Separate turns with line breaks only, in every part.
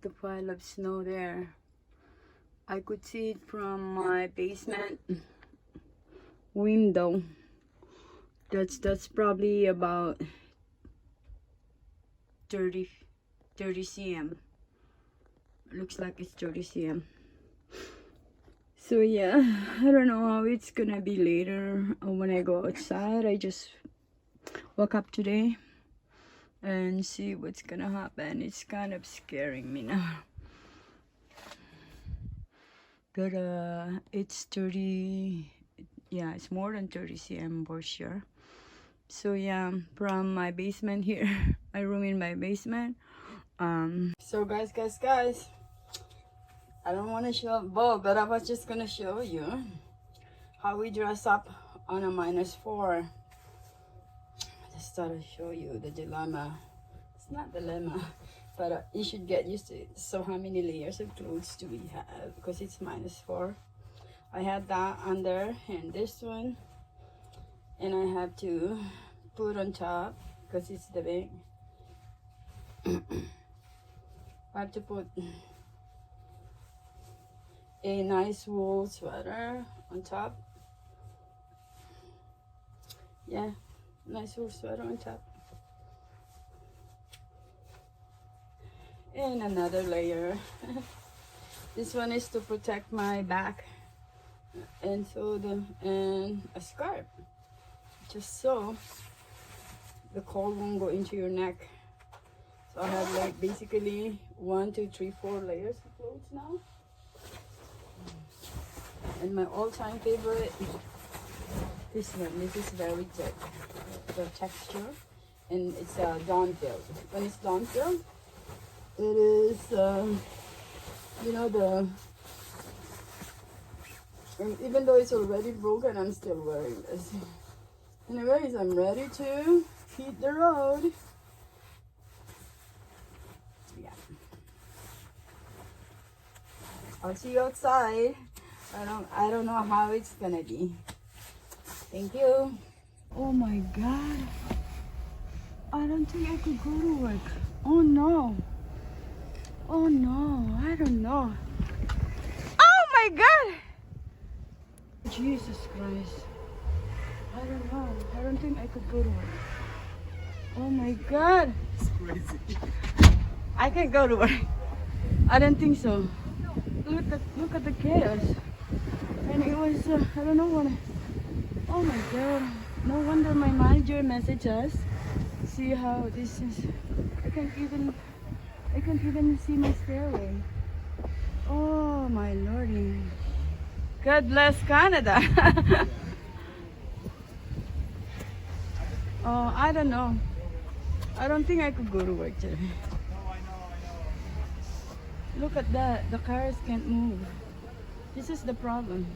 the pile of snow there. I could see it from my basement window. That's probably about 30 cm. Looks like it's 30 cm. So yeah, I don't know how it's gonna be later when I go outside. I just woke up today and see what's gonna happen. It's kind of scaring me now. But it's 30, yeah, it's more than 30 cm for sure. So yeah, from my basement here, my room in my basement. So guys, I don't want to show Bob, but I was just gonna show you how we dress up on a -4. I just thought I'd show you the dilemma. It's not dilemma, but you should get used to it. So how many layers of clothes do we have? Because it's -4. I had that under and this one, and I have to put on top because it's the big. I have to put a nice wool sweater on top. Yeah, nice wool sweater on top. And another layer. This one is to protect my back, and a scarf, just so the cold won't go into your neck. So I have like basically 1, 2, 3, 4 layers of clothes now. And my all-time favorite, this one. This is very thick, the texture, and it's dawn filled. When it's dawn filled, it is you know, and even though it's already broken, I'm still wearing this. Anyways, I'm ready to hit the road. Yeah, I'll see you outside. I don't know how it's gonna be. Thank you. Oh my God, I don't think I could go to work. Oh no. Oh no, I don't know. Oh my God, Jesus Christ. I don't know. I don't think I could go to work. Oh my God.
It's crazy.
I can't go to work. I don't think so. Look at the chaos. And it was, I don't know what. Oh my God. No wonder my manager messaged us. See how this is. I can't even see my stairway. Oh my lordy. God bless Canada. Oh, I don't know. I don't think I could go to work today. Look at that. The cars can't move. This is the problem.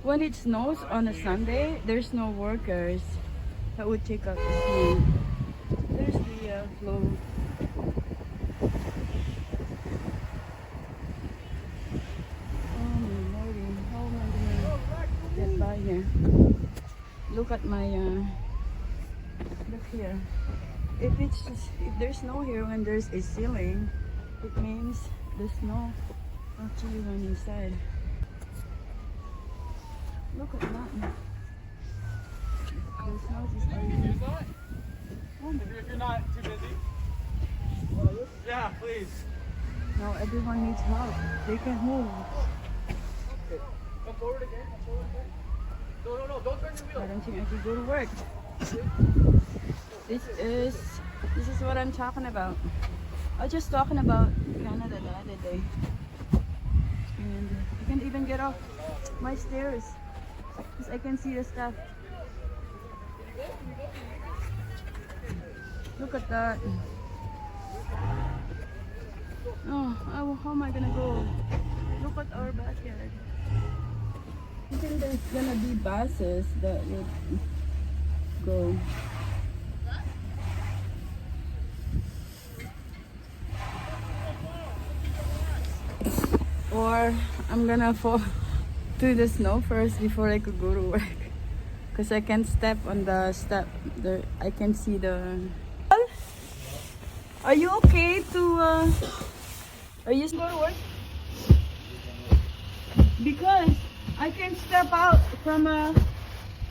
When it snows on a Sunday, there's no workers that would take out the snow. There's the flow. Oh my lordy. How am I gonna get by here? Look at my look here. If there's snow here when there's a ceiling, it means the snow actually went inside. Look at that. The snow is already. Oh my.
If you're not too busy. Yeah, please.
Now everyone needs help. They can't move.
Okay. Come forward again. Come forward again. No. Don't turn your wheel.
I don't think I could go to work. This is what I'm talking about. I was just talking about Canada the other day. And I can't even get off my stairs because I can see the stuff. Look at that. Oh, how am I gonna go? Look at our backyard. I think there's gonna be buses that would go. Or I'm gonna fall through the snow first before I could go to work. Because I can't step on the step. There, I can see the... Are you okay to Are you going to work? Because I can step out from a.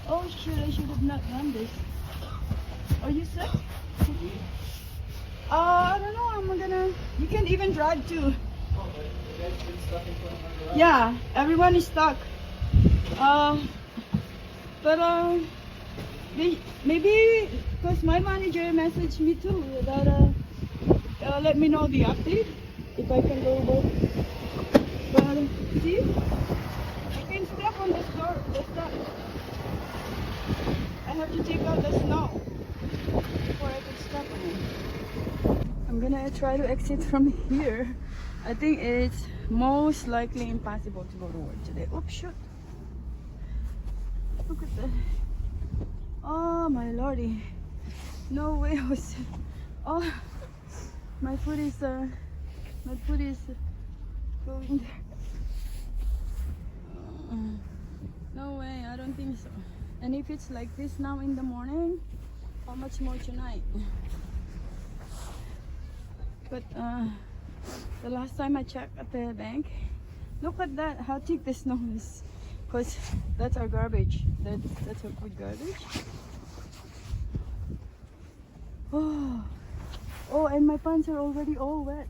Oh shit! I should have not done this. Are you sick? I don't know. I'm gonna. You can even drive too. Yeah, everyone is stuck. But maybe because my manager messaged me too that let me know the update if I can go work. But see, I can step on this door. The step. I have to take out the snow before I can step on it. I'm gonna try to exit from here. I think it's most likely impossible to go to work today. Oops, shoot. Look at that. Oh my lordy. No way I was. Oh, my foot is going there. No way, I don't think so. And if it's like this now in the morning, how much more tonight? But the last time I checked at the bank, look at that, how thick the snow is. Because that's our garbage. That's our food garbage. Oh, and my pants are already all wet.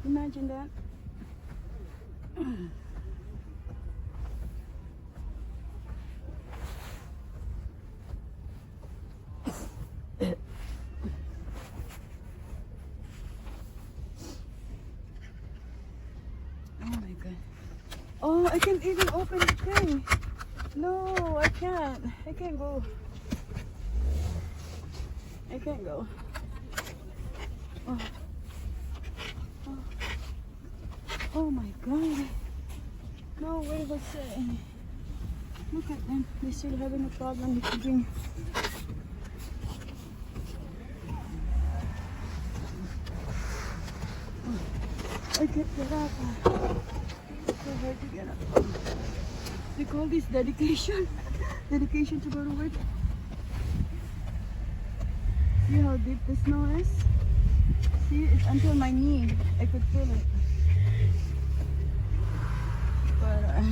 Imagine that. Oh my god. Oh, I can't even open the thing. No, I can't. I can't go. I can't go. Oh. Oh. Oh my god. No way was it. Look at them. They're still having a problem with the drink. I can't get up. It's so hard to get up. They call this dedication. Dedication to go to work. See how deep the snow is? See, it's until my knee. I could feel it. But I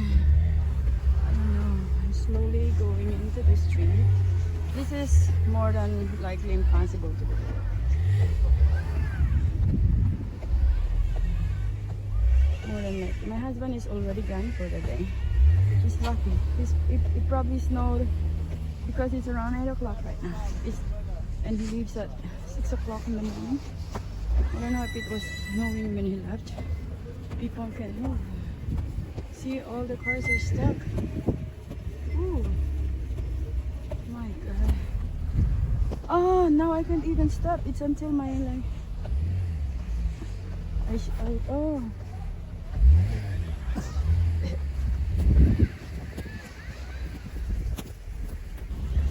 don't know. I'm slowly going into the street. This is more than likely impossible to do. More than likely. My husband is already gone for the day. He's lucky. It probably snowed because it's around 8 o'clock right now. And he leaves at 6 o'clock in the morning. I don't know if it was snowing when he left. People can't move. See, all the cars are stuck. Ooh. My god. Oh, now I can't even stop. It's until my like. Oh.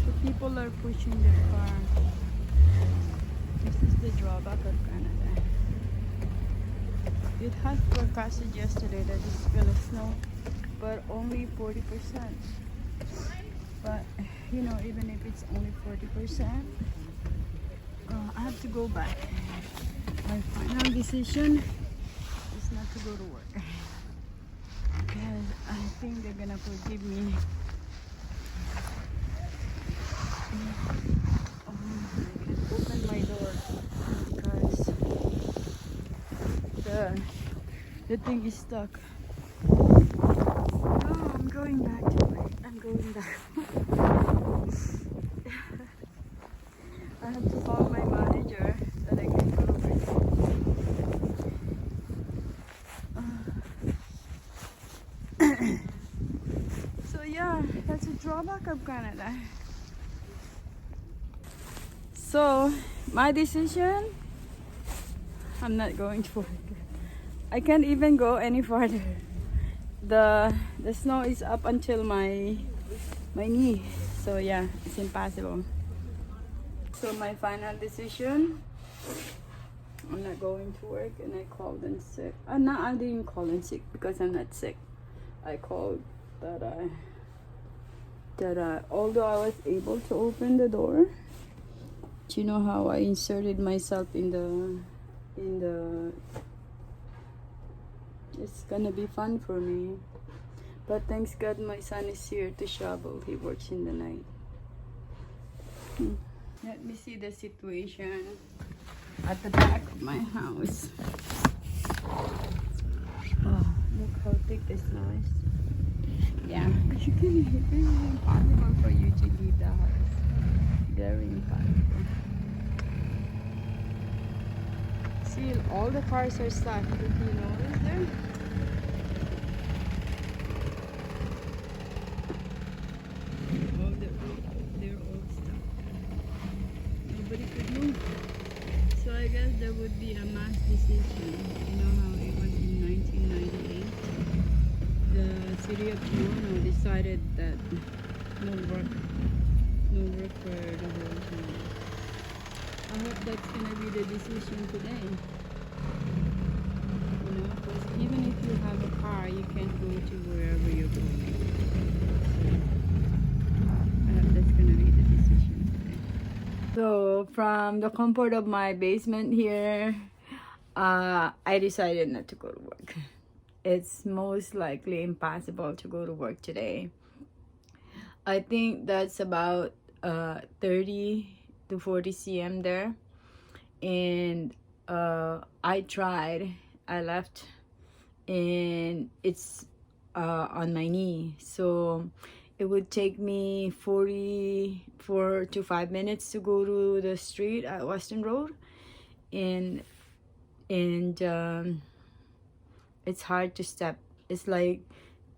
The people are pushing their car. This is the drawback of Canada. It has forecasted yesterday that it's gonna snow, but only 40%. But you know, even if it's only 40%, I have to go back. My final decision is not to go to work because I think they're gonna forgive me. I can open my door because the thing is stuck. Oh, I'm going back to work. I'm going back. I have to call my manager that I can go to work. So yeah, that's a drawback of Canada. So my decision, I'm not going to work. I can't even go any farther. The snow is up until my knee. So yeah, it's impossible. So my final decision, I'm not going to work, and I called in sick. No, I didn't call in sick because I'm not sick. I called that although I was able to open the door, do you know how I inserted myself in the It's gonna be fun for me. But thanks God my son is here to shovel. He works in the night. Let me see the situation at the back of my house. Oh, look how thick the snow is. Yeah, you can, it is impossible for you to leave the house. Very impossible. See, all the cars are stuck. Did you notice there? They're all stuck. Nobody could move. So I guess there would be a mass decision. You know how it was in 1998? The city of Toronto decided that no work for the whole town. I hope that's gonna be the decision today. You know, because even if you have a car, you can't go to wherever you're going. I hope that's gonna be the decision today. So from the comfort of my basement here, I decided not to go to work. It's most likely impossible to go to work today. I think that's about 30 to 40 cm there, and I tried. I left, and it's on my knee, so it would take me 44 to 5 minutes to go to the street at Western Road, and it's hard to step. It's like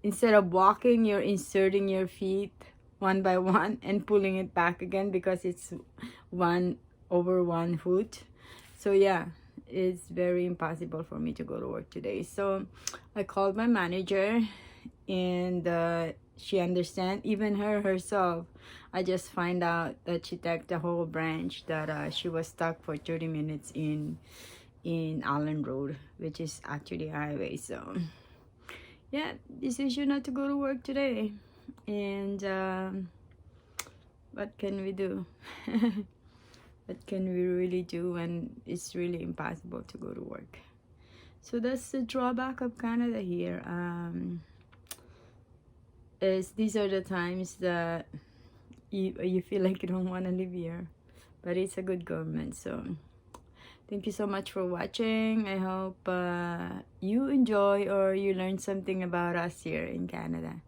instead of walking, you're inserting your feet one by one and pulling it back again because it's 1 over 1 foot. So yeah, it's very impossible for me to go to work today. So I called my manager, and she understands. Even herself, I just find out that she took the whole branch, that she was stuck for 30 minutes in Allen Road, which is actually a highway. So yeah, decision not to go to work today. And what can we do? What can we really do when it's really impossible to go to work? So that's the drawback of Canada here. Is these are the times that you feel like you don't want to live here, but it's a good government. So thank you so much for watching. I hope you enjoy or you learn something about us here in Canada.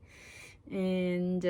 And